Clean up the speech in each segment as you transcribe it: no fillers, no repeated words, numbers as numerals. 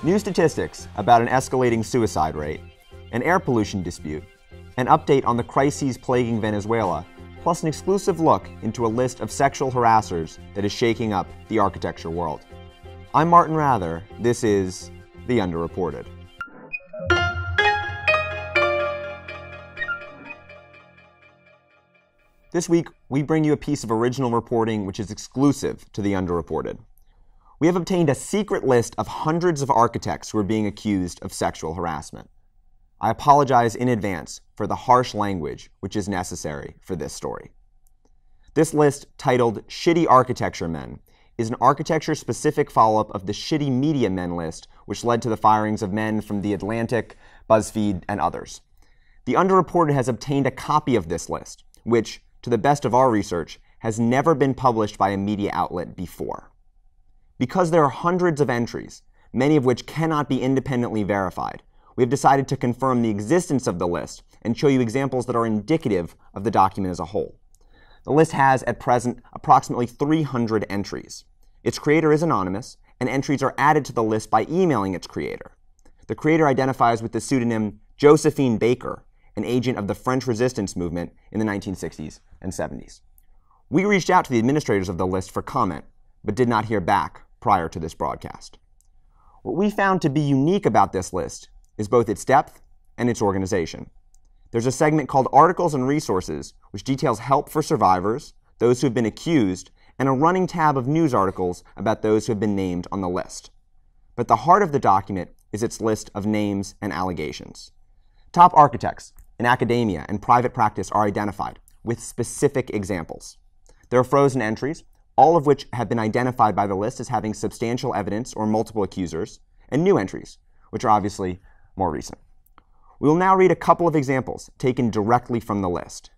New statistics about an escalating suicide rate, an air pollution dispute, an update on the crises plaguing Venezuela, plus an exclusive look into a list of sexual harassers that is shaking up the architecture world. I'm Martin Rather. This is The Underreported. This week, we bring you a piece of original reporting which is exclusive to The Underreported. We have obtained a secret list of hundreds of architects who are being accused of sexual harassment. I apologize in advance for the harsh language which is necessary for this story. This list, titled Shitty Architecture Men, is an architecture-specific follow-up of the Shitty Media Men list, which led to the firings of men from The Atlantic, BuzzFeed, and others. The Underreported has obtained a copy of this list, which, to the best of our research, has never been published by a media outlet before. Because there are hundreds of entries, many of which cannot be independently verified, we have decided to confirm the existence of the list and show you examples that are indicative of the document as a whole. The list has, at present, approximately 300 entries. Its creator is anonymous, and entries are added to the list by emailing its creator. The creator identifies with the pseudonym Josephine Baker, an agent of the French resistance movement in the 1960s and 70s. We reached out to the administrators of the list for comment, but did not hear back prior to this broadcast. What we found to be unique about this list is both its depth and its organization. There's a segment called Articles and Resources, which details help for survivors, those who have been accused, and a running tab of news articles about those who have been named on the list. But the heart of the document is its list of names and allegations. Top architects in academia and private practice are identified with specific examples. There are frozen entries, all of which have been identified by the list as having substantial evidence or multiple accusers, and new entries, which are obviously more recent. We will now read a couple of examples taken directly from the list.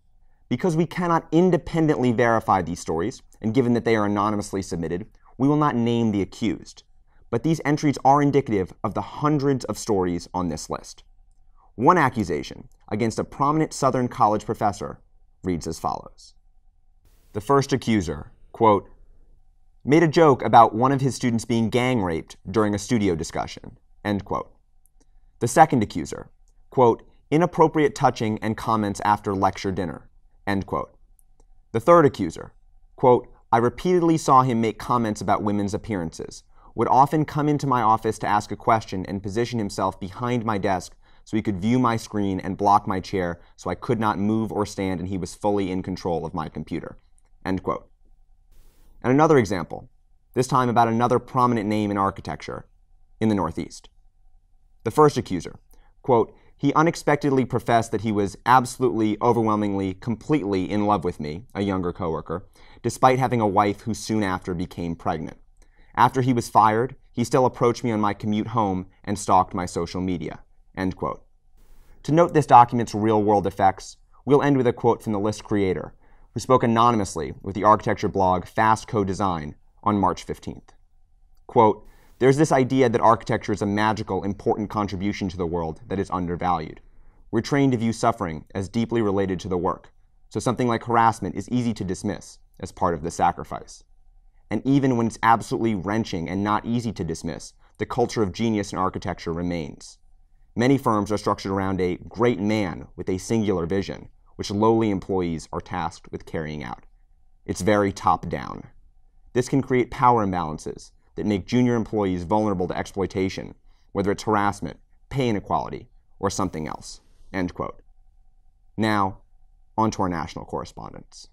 Because we cannot independently verify these stories, and given that they are anonymously submitted, we will not name the accused. But these entries are indicative of the hundreds of stories on this list. One accusation against a prominent Southern College professor reads as follows. The first accuser, quote, made a joke about one of his students being gang raped during a studio discussion, end quote. The second accuser, quote, inappropriate touching and comments after lecture dinner, end quote. The third accuser, quote, I repeatedly saw him make comments about women's appearances, would often come into my office to ask a question and position himself behind my desk so he could view my screen and block my chair so I could not move or stand and he was fully in control of my computer, end quote. And another example, this time about another prominent name in architecture in the Northeast. The first accuser, quote, he unexpectedly professed that he was absolutely, overwhelmingly, completely in love with me, a younger coworker, despite having a wife who soon after became pregnant. After he was fired, he still approached me on my commute home and stalked my social media, end quote. To note this document's real-world effects, we'll end with a quote from the list creator, who spoke anonymously with the architecture blog Fast Co-Design on March 15th. Quote, there's this idea that architecture is a magical, important contribution to the world that is undervalued. We're trained to view suffering as deeply related to the work, so something like harassment is easy to dismiss as part of the sacrifice. And even when it's absolutely wrenching and not easy to dismiss, the culture of genius in architecture remains. Many firms are structured around a great man with a singular vision, which lowly employees are tasked with carrying out. It's very top-down. This can create power imbalances that make junior employees vulnerable to exploitation, whether it's harassment, pay inequality, or something else, end quote. Now, on to our national correspondents.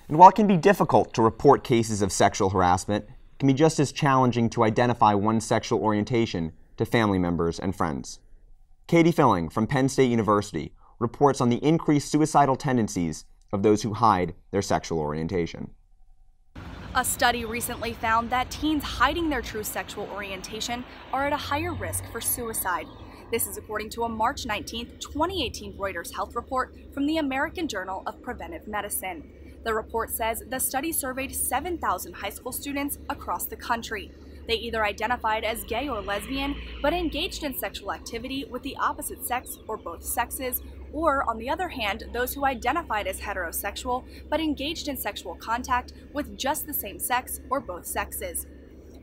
And while it can be difficult to report cases of sexual harassment, it can be just as challenging to identify one's sexual orientation to family members and friends. Katie Filling from Penn State University reports on the increased suicidal tendencies of those who hide their sexual orientation. A study recently found that teens hiding their true sexual orientation are at a higher risk for suicide. This is according to a March 19, 2018 Reuters health report from the American Journal of Preventive Medicine. The report says the study surveyed 7,000 high school students across the country. They either identified as gay or lesbian, but engaged in sexual activity with the opposite sex or both sexes, or, on the other hand, those who identified as heterosexual, but engaged in sexual contact with just the same sex or both sexes.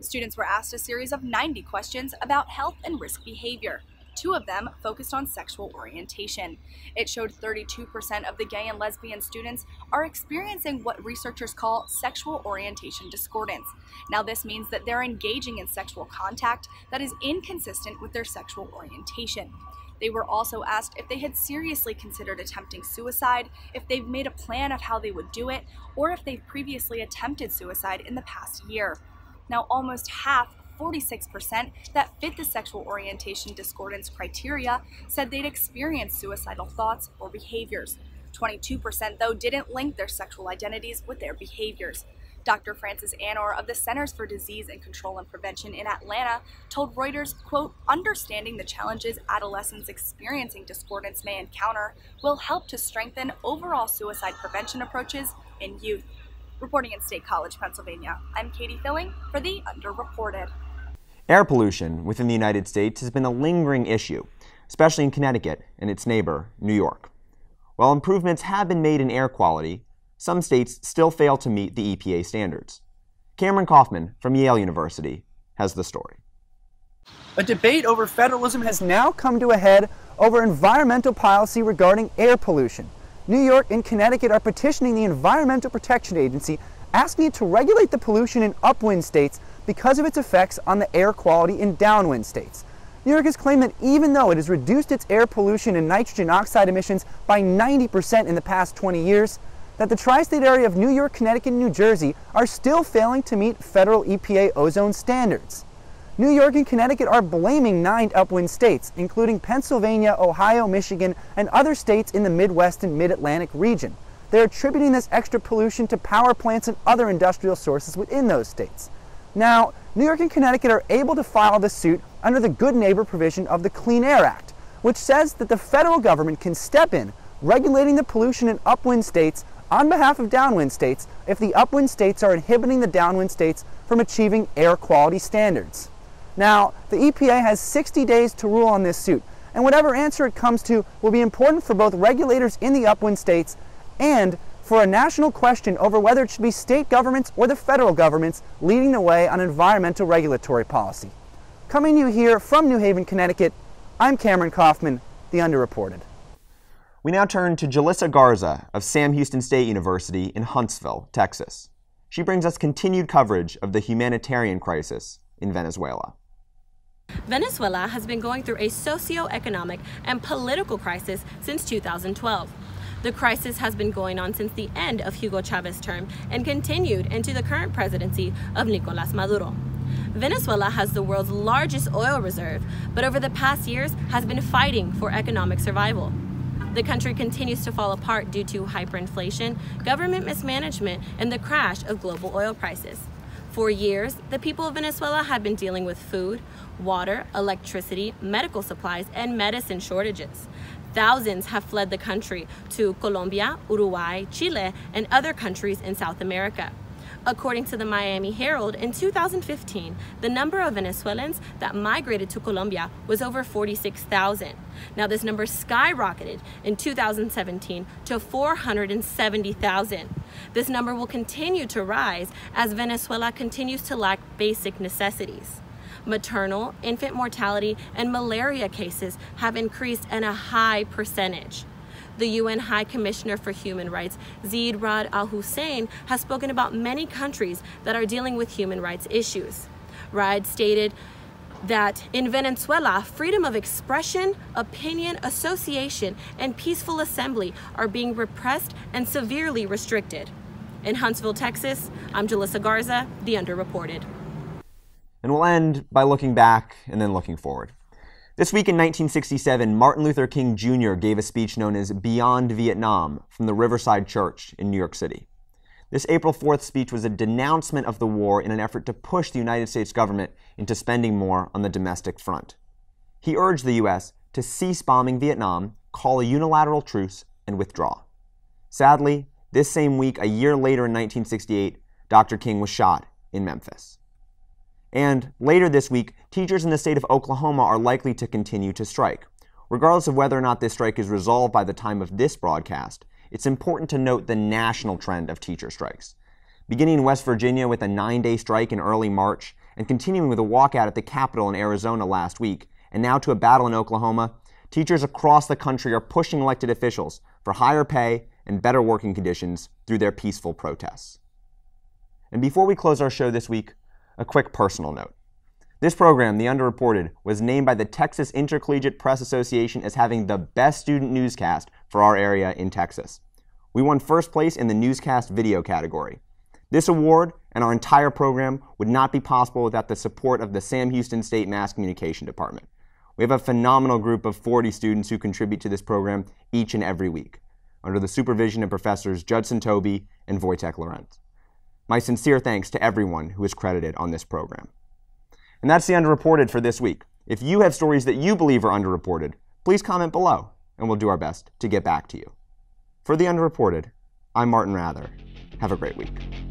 Students were asked a series of 90 questions about health and risk behavior. 2 of them focused on sexual orientation. It showed 32% of the gay and lesbian students are experiencing what researchers call sexual orientation discordance. Now, this means that they're engaging in sexual contact that is inconsistent with their sexual orientation. They were also asked if they had seriously considered attempting suicide, if they've made a plan of how they would do it, or if they've previously attempted suicide in the past year. Now, almost half, 46%, that fit the sexual orientation discordance criteria said they'd experienced suicidal thoughts or behaviors. 22%, though, didn't link their sexual identities with their behaviors. Dr. Frances Anor of the Centers for Disease and Control and Prevention in Atlanta told Reuters, quote, "Understanding the challenges adolescents experiencing discordance may encounter will help to strengthen overall suicide prevention approaches in youth." Reporting in State College, Pennsylvania, I'm Katie Filling for the Underreported. Air pollution within the United States has been a lingering issue, especially in Connecticut and its neighbor, New York. While improvements have been made in air quality, some states still fail to meet the EPA standards. Cameron Kaufman from Yale University has the story. A debate over federalism has now come to a head over environmental policy regarding air pollution. New York and Connecticut are petitioning the Environmental Protection Agency, asking it to regulate the pollution in upwind states because of its effects on the air quality in downwind states. New York has claimed that even though it has reduced its air pollution and nitrogen oxide emissions by 90% in the past 20 years, that the tri-state area of New York, Connecticut, and New Jersey are still failing to meet federal EPA ozone standards. New York and Connecticut are blaming 9 upwind states, including Pennsylvania, Ohio, Michigan, and other states in the Midwest and Mid-Atlantic region. They're attributing this extra pollution to power plants and other industrial sources within those states. Now, New York and Connecticut are able to file the suit under the Good Neighbor provision of the Clean Air Act, which says that the federal government can step in, regulating the pollution in upwind states on behalf of downwind states if the upwind states are inhibiting the downwind states from achieving air quality standards. Now, the EPA has 60 days to rule on this suit, and whatever answer it comes to will be important for both regulators in the upwind states and for a national question over whether it should be state governments or the federal governments leading the way on environmental regulatory policy. Coming to you here from New Haven, Connecticut, I'm Cameron Kaufman, the Underreported. We now turn to Jalissa Garza of Sam Houston State University in Huntsville, Texas. She brings us continued coverage of the humanitarian crisis in Venezuela. Venezuela has been going through a socio-economic and political crisis since 2012. The crisis has been going on since the end of Hugo Chávez's term and continued into the current presidency of Nicolás Maduro. Venezuela has the world's largest oil reserve, but over the past years has been fighting for economic survival. The country continues to fall apart due to hyperinflation, government mismanagement, and the crash of global oil prices. For years, the people of Venezuela have been dealing with food, water, electricity, medical supplies, and medicine shortages. Thousands have fled the country to Colombia, Uruguay, Chile, and other countries in South America. According to the Miami Herald, in 2015, the number of Venezuelans that migrated to Colombia was over 46,000. Now this number skyrocketed in 2017 to 470,000. This number will continue to rise as Venezuela continues to lack basic necessities. Maternal, infant mortality, and malaria cases have increased in a high percentage. The UN High Commissioner for Human Rights, Zeid Ra'ad Al Hussein, has spoken about many countries that are dealing with human rights issues. Ra'ad stated that in Venezuela, freedom of expression, opinion, association, and peaceful assembly are being repressed and severely restricted. In Huntsville, Texas, I'm Jalissa Garza, the Underreported. And we'll end by looking back and then looking forward. This week in 1967, Martin Luther King Jr. gave a speech known as Beyond Vietnam from the Riverside Church in New York City. This April 4th speech was a denouncement of the war in an effort to push the United States government into spending more on the domestic front. He urged the U.S. to cease bombing Vietnam, call a unilateral truce, and withdraw. Sadly, this same week, a year later in 1968, Dr. King was shot in Memphis. And later this week, teachers in the state of Oklahoma are likely to continue to strike. Regardless of whether or not this strike is resolved by the time of this broadcast, it's important to note the national trend of teacher strikes. Beginning in West Virginia with a 9-day strike in early March, and continuing with a walkout at the Capitol in Arizona last week, and now to a battle in Oklahoma, teachers across the country are pushing elected officials for higher pay and better working conditions through their peaceful protests. And before we close our show this week, a quick personal note. This program, The Underreported, was named by the Texas Intercollegiate Press Association as having the best student newscast for our area in Texas. We won first place in the newscast video category. This award and our entire program would not be possible without the support of the Sam Houston State Mass Communication Department. We have a phenomenal group of 40 students who contribute to this program each and every week, under the supervision of Professors Judson Toby and Wojtek Lorenz. My sincere thanks to everyone who is credited on this program. And that's The Underreported for this week. If you have stories that you believe are underreported, please comment below, and we'll do our best to get back to you. For The Underreported, I'm Martin Rather. Have a great week.